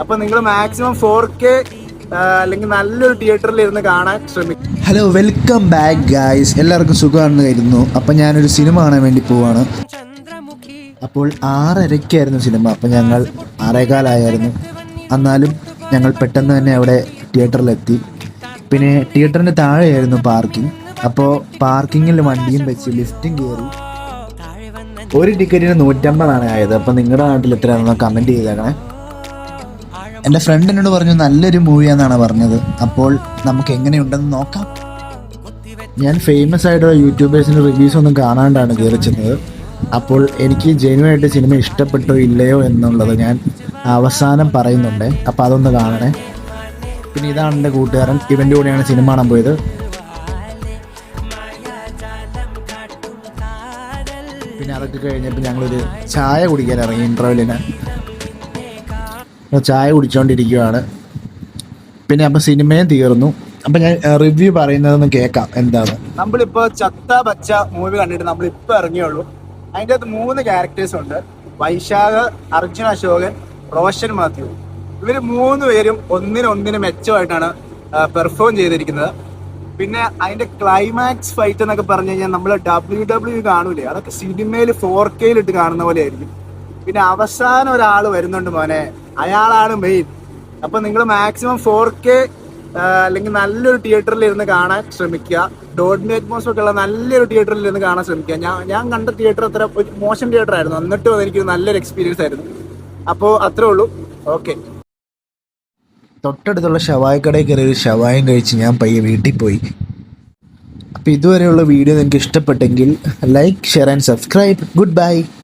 അപ്പോൾ നിങ്ങൾ maximum 4K അല്ലെങ്കിൽ നല്ലൊരു തിയേറ്ററിൽ ഇരുന്ന് കാണാൻ ശ്രമിക്കും. Hello, welcome back guys. എല്ലാവർക്കും സുഖമാണെന്ന് കരുതുന്നു. അപ്പം ഞാനൊരു സിനിമ കാണാൻ വേണ്ടി പോവാണ്. അപ്പോൾ 6:30-ക്കായിരുന്നു സിനിമ. അപ്പം ഞങ്ങൾ 6:15 എന്നാലും ഞങ്ങൾ പെട്ടെന്ന് തന്നെ അവിടെ തിയേറ്ററിലെത്തി. പിന്നെ തിയേറ്ററിൻ്റെ താഴെയായിരുന്നു പാർക്കിംഗ്. അപ്പോൾ പാർക്കിങ്ങിൽ വണ്ടിയും വെച്ച് ലിഫ്റ്റും കയറി. ഒരു ടിക്കറ്റിന് 150 ആയത്. അപ്പം നിങ്ങളുടെ നാട്ടിൽ എത്രയാണെന്ന് കമൻറ്റ് ചെയ്തേക്കണേ. എൻ്റെ ഫ്രണ്ട് എന്നോട് പറഞ്ഞു നല്ലൊരു മൂവിയാണെന്നാണ് പറഞ്ഞത്. അപ്പോൾ നമുക്ക് എങ്ങനെയുണ്ടെന്ന് നോക്കാം. ഞാൻ ഫേമസ് ആയിട്ടുള്ള യൂട്യൂബേഴ്സിൻ്റെ റിവ്യൂസ് ഒന്നും കാണാണ്ടാണ് കയറി ചെന്നത്. അപ്പോൾ എനിക്ക് ജെന്യുവനായിട്ട് സിനിമ ഇഷ്ടപ്പെട്ടോ ഇല്ലയോ എന്നുള്ളത് ഞാൻ അവസാനം പറയുന്നുണ്ട്. അപ്പോൾ അതൊന്ന് കാണണേ. പിന്നെ ഇതാണ് എൻ്റെ കൂട്ടുകാരൻ. ഇവൻ്റെ കൂടെയാണ് സിനിമ കാണാൻ പോയത്. പിന്നെ അതൊക്കെ കഴിഞ്ഞപ്പോൾ ഞങ്ങളൊരു ചായ കുടിക്കാൻ ഇറങ്ങി ഇൻ്റർവെല്ലിന്. ചായ കുടിച്ചുകൊണ്ടിരിക്കുകയാണ്. പിന്നെ അപ്പം സിനിമയും തീർന്നു. അപ്പം ഞാൻ റിവ്യൂ പറയുന്നതൊന്ന് കേൾക്കാം എന്താണ്. നമ്മളിപ്പോൾ ചത്ത ബച്ച മൂവി കണ്ടിട്ട് നമ്മളിപ്പോൾ ഇറങ്ങിയുള്ളൂ. അതിൻ്റെ അകത്ത് 3 ക്യാരക്ടേഴ്സ് ഉണ്ട്. വൈശാഖ്, അർജുൻ അശോകൻ, റോഷൻ മാത്യു. ഇവർ 3 പേരും ഒന്നിനൊന്നിന് മെച്ചമായിട്ടാണ് പെർഫോം ചെയ്തിരിക്കുന്നത്. പിന്നെ അതിൻ്റെ ക്ലൈമാക്സ് ഫൈറ്റ് എന്നൊക്കെ പറഞ്ഞു കഴിഞ്ഞാൽ നമ്മൾ WWE കാണൂലേ, അതൊക്കെ സിനിമയിൽ 4K ഇട്ട് കാണുന്ന പോലെ ആയിരിക്കും. പിന്നെ അവസാനം ഒരാൾ വരുന്നുണ്ട് മോനെ, അയാളാണ് മെയിൻ. അപ്പം നിങ്ങൾ മാക്സിമം 4K അല്ലെങ്കിൽ നല്ലൊരു തിയേറ്ററിൽ ഇരുന്ന് കാണാൻ ശ്രമിക്കുക. ഡോൾബി അറ്റ്മോസ് ഒക്കെ ഉള്ള നല്ലൊരു തിയേറ്ററിൽ ഇരുന്ന് കാണാൻ ശ്രമിക്കുക. ഞാൻ കണ്ട തിയേറ്റർ അത്ര ഒരു മോശം തിയേറ്റർ ആയിരുന്നു, എന്നിട്ടും അതെനിക്ക് നല്ലൊരു എക്സ്പീരിയൻസ് ആയിരുന്നു. അപ്പോൾ അത്രേ ഉള്ളൂ. ഓക്കെ. തൊട്ടടുത്തുള്ള ഷവായ കടയിൽ കയറി ഒരു ഷവായം കഴിച്ച് ഞാൻ പയ്യെ വീട്ടിൽ പോയി. അപ്പോൾ ഇതുവരെയുള്ള വീഡിയോ നിങ്ങൾക്ക് ഇഷ്ടപ്പെട്ടെങ്കിൽ like, share and subscribe. Good bye.